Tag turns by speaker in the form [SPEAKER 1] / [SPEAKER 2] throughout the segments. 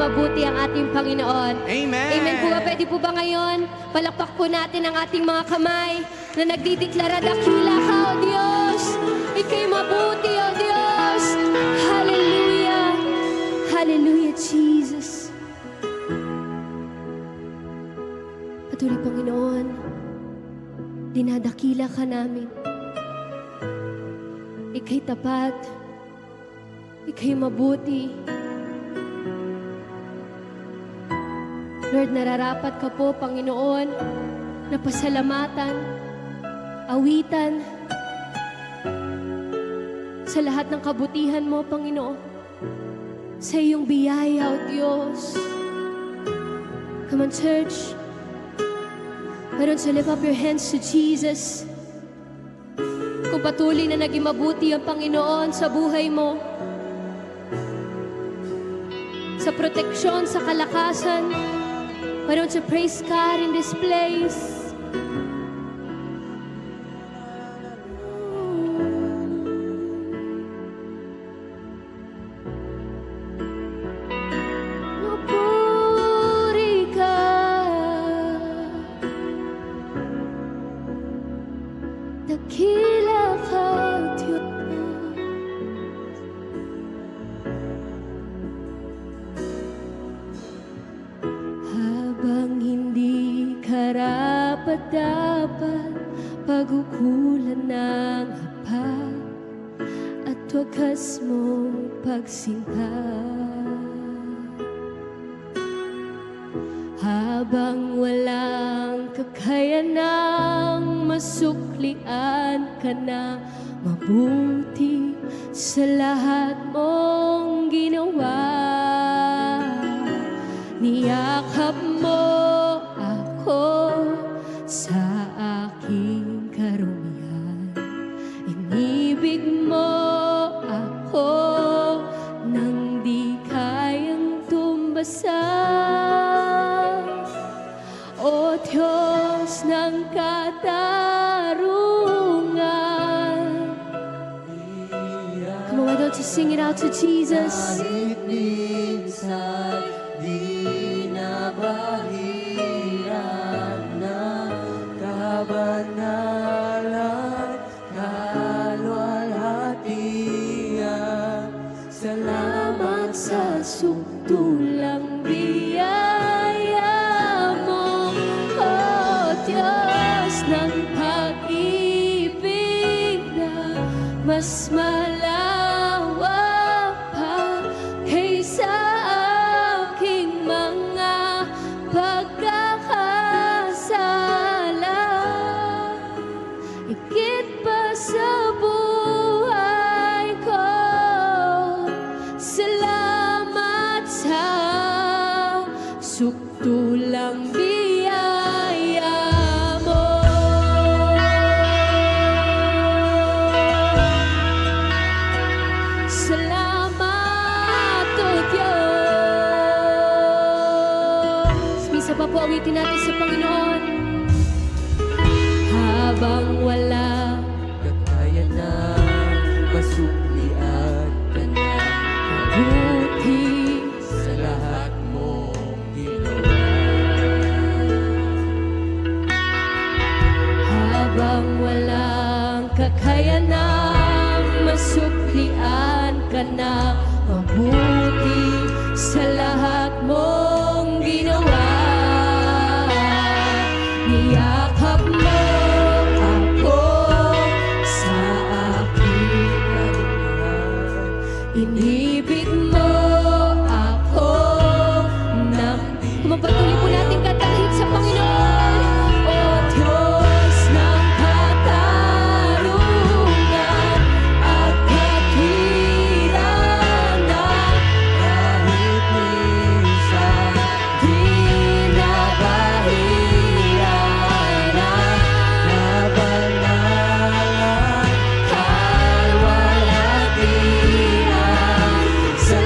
[SPEAKER 1] mabuti ang ating Panginoon.
[SPEAKER 2] Amen.
[SPEAKER 1] Amen po ba? Pwede po ba ngayon? Palakpak po natin ang ating mga kamay na nagdideklara, dakila ka, O Diyos. Ika'y mabuti, O Diyos. Hallelujah. Hallelujah, Jesus. Patuloy, Panginoon, dinadakila ka namin. Ika'y tapat. Ika'y mabuti. Lord, nararapat ka po, Panginoon, na pasalamatan, awitan, sa lahat ng kabutihan mo, Panginoon, sa iyong biyaya, O Diyos. Come on, church. Why don't you lift up your hands to Jesus? Kung patuloy na naging mabuti ang Panginoon sa buhay mo, sa proteksyon, sa kalakasan, why don't you praise God in this place? Mapuri ka, dakila ka, Diyos. Habang hindi karapat-dapat, pag-ukulan ng hapa at wakas mong pagsinta. Habang walang kakayanang masuklian ka na mabuti sa lahat mong ginawa. Niyakap mo ako sa aking karumihan. Inibig mo ako nang di kayang tumbasan. O Diyos ng katarungan. Come on, why don't you sing it out to Jesus?
[SPEAKER 3] Kahit minsan di na bahirap na kabanalan, kalwalhatian. Salamat sa sukdulang biyaya mo, O Diyos ng pag-ibig na mas malawak pa kaysa aking mga pagkakasala. Higit pa sa buhay ko, salamat sa sukdulang biyaya mo. Salamat, O Diyos. Misa pa po awitin natin sa Panginoon. Habang wala kakayanang masuklian ka na
[SPEAKER 1] mabuti,
[SPEAKER 3] sa lahat mong ginawa.
[SPEAKER 1] habang walang kakayanang masuklian ka na mabuti sa lahat mong ginawa. Niyakap mo ako sa aking karumihan. Inibig mo ako nang kumapatuloy po natin katahig sa Panginoon. O Diyos ng katarungan at katwiran,
[SPEAKER 3] Kahit minsan
[SPEAKER 1] di na bahiran ang
[SPEAKER 3] kabanalan,
[SPEAKER 1] kalwalhatian. Sa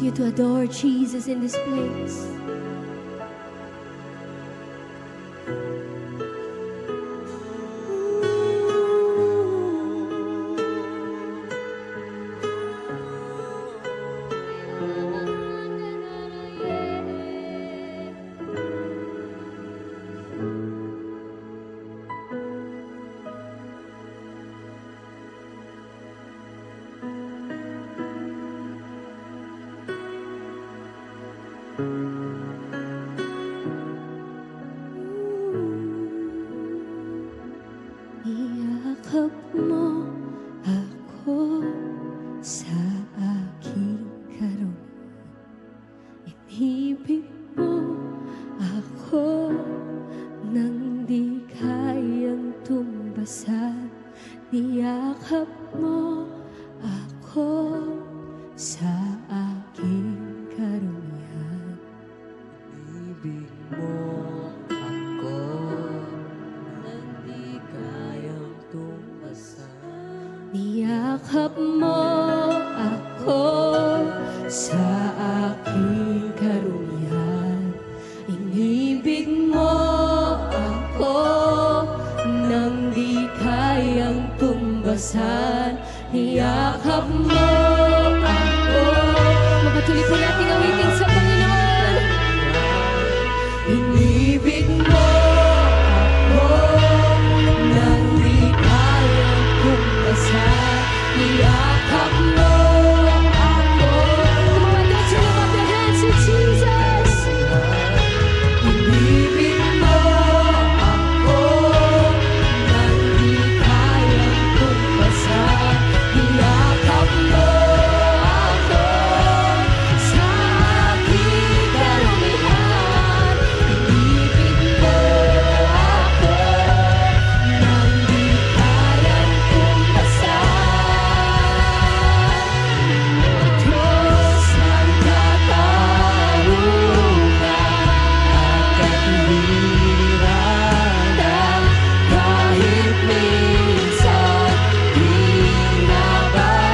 [SPEAKER 1] you to adore Jesus in this place. Iyakap mo ako sa aking karon. Inibig mo ako nang di kayang tumbasan. Niyakap mo ako sa aking karumihan.
[SPEAKER 2] Ibig mo ako nang di kayang tumbasan.
[SPEAKER 1] Niyakap mo ako sa aking karumihan. Inibig mo ako nang di kayang tumbasan. Niyakap mo ako. Magpatuloy po natin awitin sa Panginoon. Inibig mo ako nang di kayang tumbasan. Niyakap mo ako. Come on, don't you lift up your hands to Jesus. Inibig mo ako nang di kayang tumbasan. Niyakap mo ako sa aking karumihan. Inibig mo ako nang di kayang tumbasan. Diyos ng katarungan at katwiran, kahit minsan di nabahiran,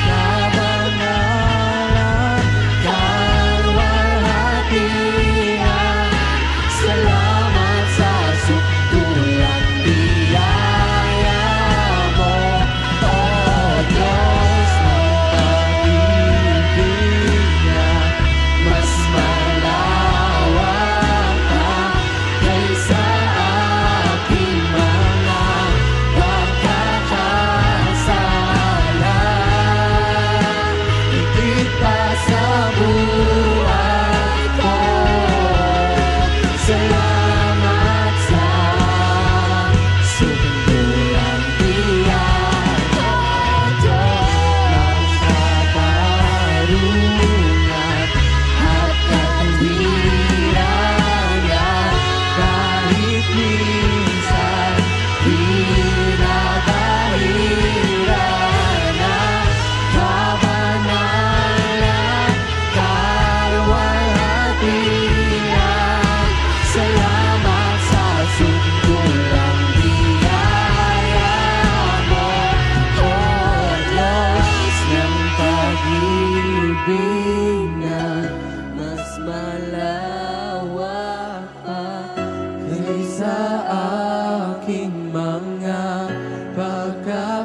[SPEAKER 1] kabangalan, kalwalhatian. Salamat sa sukdulang biyaya mo, O Diyos ng pag-ibig niya. Mas malawak pa kaysa aking mga pagkakasala. Higit pa sa buhay ko. Salamat sa sukdulang biyaya, Diyos ng katarungan at katwiran niya. Kahit minsan di nabahiran, kabanalan, kalwalhatian. Salamat sa sukdulang biyaya mo, O Diyos ng pag-ibig na mas malawak pa kaysa aking mga pagkakasala.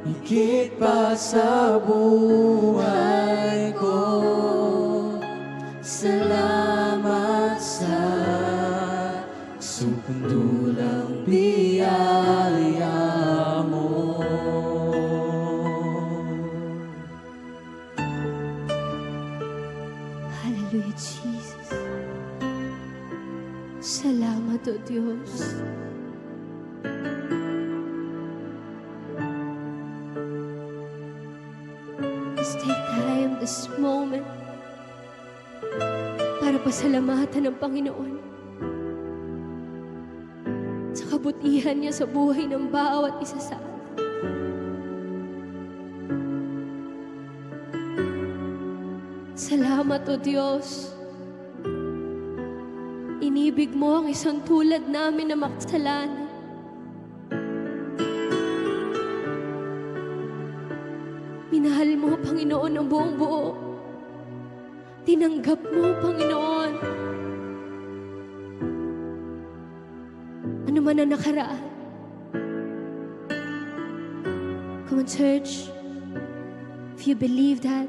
[SPEAKER 1] Higit pa sa buhay ko. Salamat sa sukdulang biyaya mo. Hallelujah, Jesus. Salamat, O Diyos. Let's take time this moment para pasalamatan ng Panginoon sa kabutihan niya sa buhay ng bawat isa sa atin. Salamat, O Diyos. Inibig mo ang isang tulad namin na makasalanan. Minahal mo, Panginoon, ang buong buo. Tinanggap mo, Panginoon. Ano man ang nakaraan. Come on, church. If you believe that,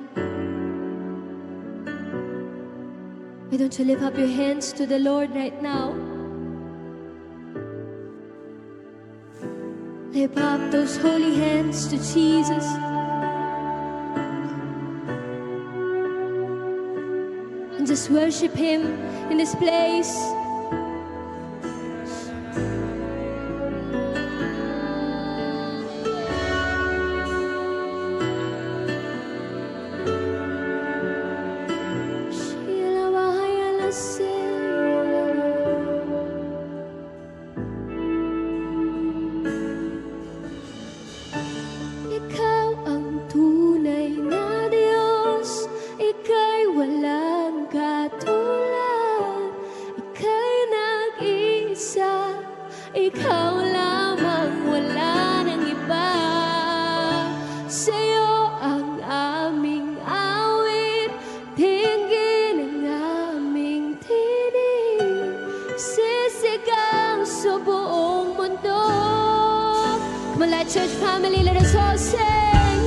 [SPEAKER 1] why don't you lift up your hands to the Lord right now? Lift up those holy hands to Jesus. And just worship Him in this place. Ikaw ang tunay na Diyos, ika'y walang katulad, ika'y nag-iisa, ikaw lamang, wala nang iba. Sa'yo ang aming awit, tingin ang aming tinig, sisigaw sa buong mundo. Come on, let church family, let us all sing.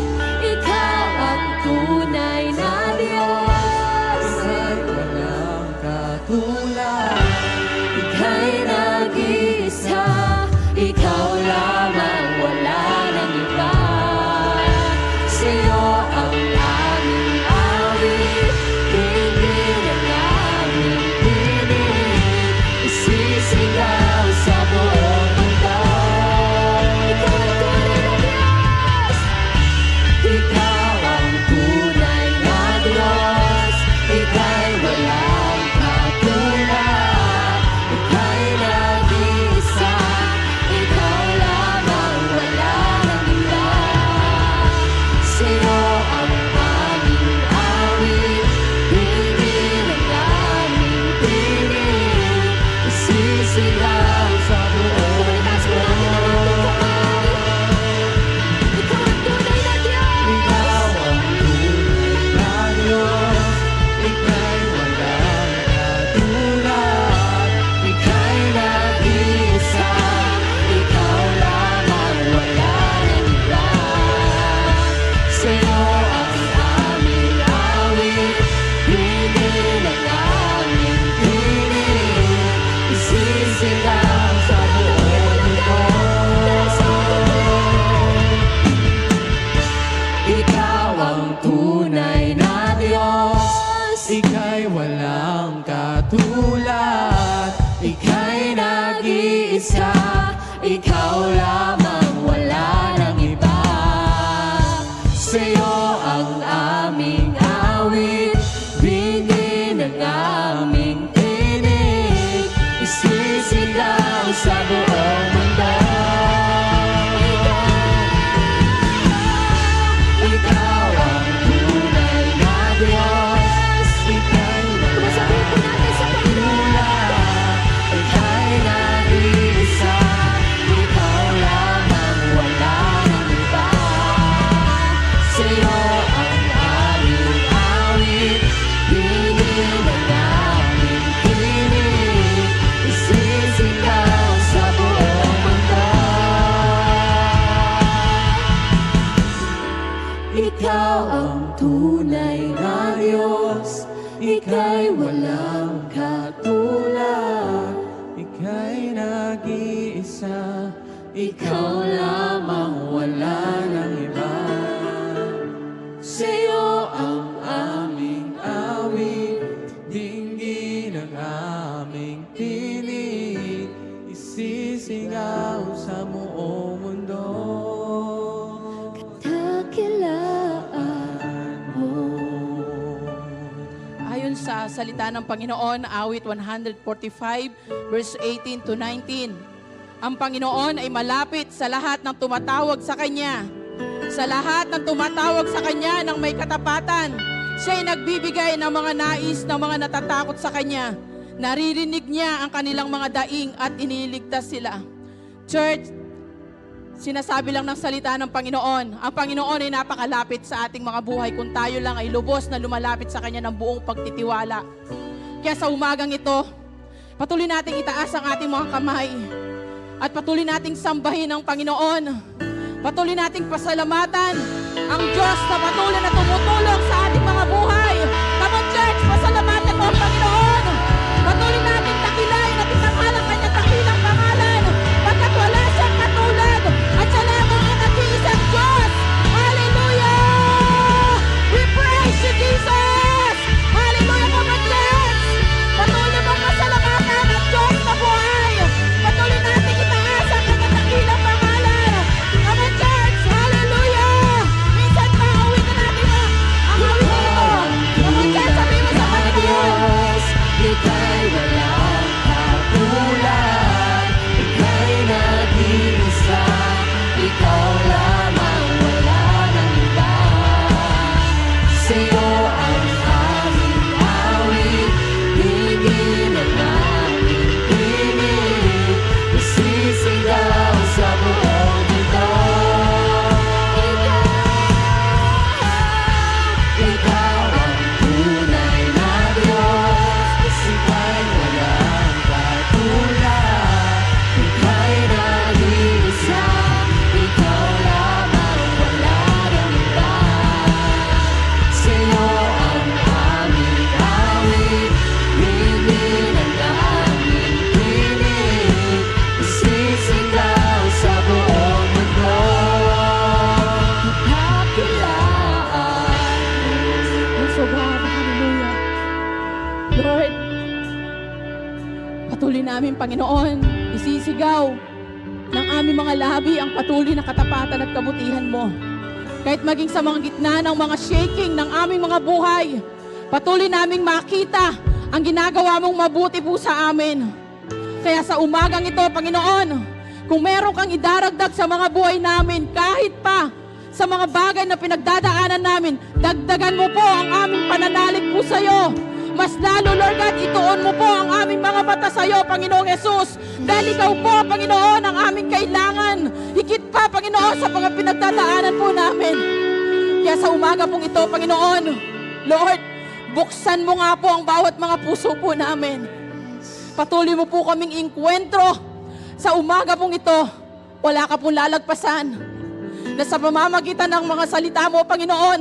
[SPEAKER 1] Ikaw ang tunay na Diyos,
[SPEAKER 2] Ika'y walang katulad,
[SPEAKER 1] ika'y nag-iisa, ikaw lamang, wala nang iba. Sa'yo ang aming awit, tingin ang aming tinig, isisigaw sa buong mundo. Ikaw ang tunay na Diyos, ikaw ang tunay na Diyos, ika'y walang katulad, ika'y nag-iisa, ikaw lamang, wala nang iba. Sa'yo ang aming awit, tingin ang aming tinig, isisigaw sa buong mundo. Ikaw ang tunay na Diyos.
[SPEAKER 2] Ikaw ang tunay na Diyos, ika'y walang katulad,
[SPEAKER 1] Ika'y nag-iisa, ikaw lamang, wala nang iba. Sa'yo ang aming awit, tingin ang aming tinig, isisigaw sa buong mundo. Ikaw ang tunay na Diyos,
[SPEAKER 2] ika'y walang katulad,
[SPEAKER 1] ika'y nag-iisa, ikaw lamang, wala nang iba. Sa'yo ang aming awit, bigin ang aming tinig, isisigaw sa buong mundo. Ikaw ang tunay na Diyos, ika'y walang katulad, ika'y nag-iisa, ikaw lamang, wala nang iba. Sa'yo ang aming awit, tingin ang aming tinig, isisigaw sa buong mundo. Ikaw ang tunay na Diyos, ika'y walang katulad,
[SPEAKER 2] ika'y nag-iisa,
[SPEAKER 1] ikaw lamang, wala nang iba. Sa'yo ang aming
[SPEAKER 2] awit, dinggin ang aming tinig, isisigaw sa buong mundo.
[SPEAKER 1] dakilaan mo.
[SPEAKER 4] Ayon sa salita ng Panginoon, awit 145, verse 18 to 19. Ang Panginoon ay malapit sa lahat ng tumatawag sa Kanya. Sa lahat ng tumatawag sa Kanya ng may katapatan, Siya ay nagbibigay ng mga nais ng mga natatakot sa Kanya. Naririnig niya ang kanilang mga daing at iniligtas sila. Church, sinasabi lang ng salita ng Panginoon. Ang Panginoon ay napakalapit sa ating mga buhay kung tayo lang ay lubos na lumalapit sa Kanya ng buong pagtitiwala. Kaya sa umagang ito, patuloy nating itaas ang ating mga kamay at patuloy nating sambahin ang Panginoon. Patuloy nating pasalamatan ang Diyos na patuloy na tumutulong sa ating mga buhay. Come on, church, pasalamatan mo ang Panginoon. Patuloy nating dakilain at itanghal ang Kanyang dakilang pangalan. Pagkat wala siyang katulad at siya lamang ang nag-iisang Diyos. Hallelujah! We praise you, Jesus! Hallelujah, come on, church! Patuloy mong pasalamatan ang Diyos na buhay. Patuloy nating itaas ang Kanyang dakilang pangalan. Come on, church! Hallelujah! Minsan pa, awit na natin ang awit na ito. Come on, church, sabihin mo sa Panginoon.
[SPEAKER 2] Ika'y walang katulad, ika'y nag-iisa, ikaw lamang, wala nang iba. Sa'yo ang aming awit, hingin ang aming tinig, nasisigaw sa buong mundo. Ikaw ang tunay na Diyos, ika'y walang katulad, ika'y nag-iisa, ikaw lamang, wala nang iba. Sa'yo ang aming awit, hingin ang aming tinig, nasisigaw sa buong mundo. Kakilaan
[SPEAKER 4] So God, hallelujah. Lord, patuloy namin, Panginoon, isisigaw ng aming mga labi ang patuloy na katapatan at kabutihan mo. Kahit maging sa mga gitna ng mga shaking ng aming mga buhay, patuloy naming makita ang ginagawa mong mabuti po sa amin. Kaya sa umagang ito, Panginoon, kung meron kang idaragdag sa mga buhay namin, kahit pa sa mga bagay na pinagdadaanan namin, dagdagan mo po ang aming pananalig po sa iyo. Mas lalo, Lord God, ituon mo po ang aming mga mata sa iyo, Panginoong Yesus. Dahil ikaw po, Panginoon, ang aming kailangan. Higit pa, Panginoon, sa mga pinagdadaanan po namin. Kaya sa umaga pong ito, Panginoon, Lord, buksan mo nga po ang bawat mga puso po namin. Patuloy mo po kaming inkwentro sa umaga pong ito. Wala ka pong lalagpasan. Na sa pamamagitan ng mga salita mo, Panginoon,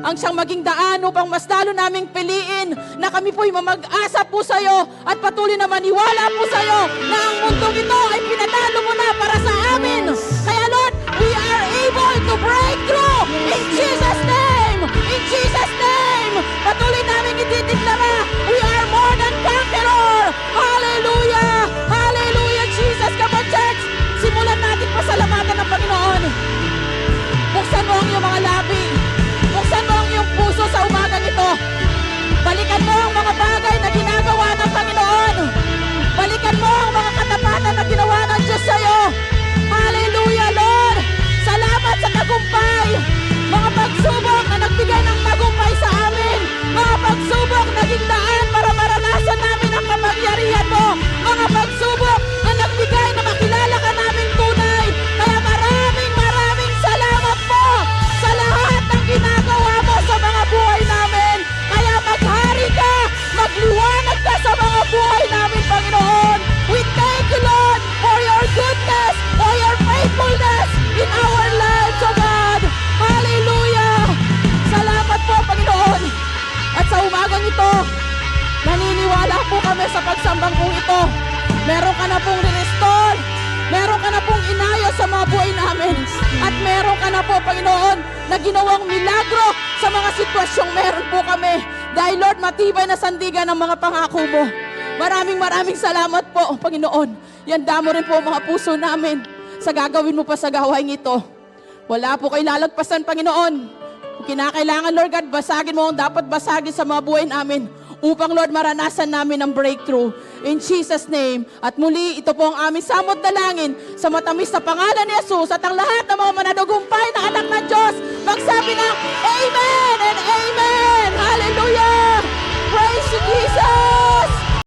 [SPEAKER 4] ang siyang maging daan upang mas lalo naming piliin na kami po'y mamag-asa po sa iyo at patuloy na maniwala po sa iyo na ang mundong ito ay pinatalo mo na para sa amin. Kaya Lord, we are able to break through in Jesus' name! In Jesus' name! Patuloy namin itideklara, we are more than conqueror! Hallelujah! Hallelujah, Jesus! Come on, church! Simulan natin pasalamatan ng Panginoon. Buksan mo ang iyong mga labi. Buksan mo ang iyong puso sa umagang ito. Balikan mo ang mga bagay na ginagawa ng Panginoon. Balikan mo ang mga katapatan na ginawa ng Diyos sa iyo. Hallelujah, Lord! Salamat sa tagumpay. Mga pagsubok na nagbigay ng tagumpay sa amin. Mga pagsubok na naging daan para maranasan namin ang kapangyarihan mo. Mga pagsubok na nagbigay na makilala ka namin tunay. Kaya maraming salamat po sa lahat ng ginagawa mo sa mga buhay namin. Kaya maghari ka, magliwanag ka sa mga buhay namin, Panginoon. We thank you, Lord, for your goodness, for your faithfulness in our lives, O God. Hallelujah! Salamat po, Panginoon. At sa umagang ito, naniniwala po kami sa pagsambang po ito. Meron ka na pong re-restore. Meron ka na pong inayos sa mga buhay namin. At meron ka na po, Panginoon, na ginawang milagro sa mga sitwasyong meron po kami. Dahil, Lord, matibay na sandigan ang mga pangako mo. Maraming salamat po, Panginoon. Yanda mo rin po ang mga puso namin sa gagawin mo pa sa gawain ito. Wala po kayo lalagpasan, Panginoon. Kung kinakailangan, Lord God, basagin mo ang dapat basagin sa mga buhay namin upang, Lord, maranasan namin ang breakthrough. In Jesus' name. At muli, ito po ang aming samot dalangin sa matamis na pangalan ni Jesus at ang lahat ng mga manadugumpay na anak ng Diyos magsabi ng Amen and Amen! Hallelujah! Praise you, Jesus!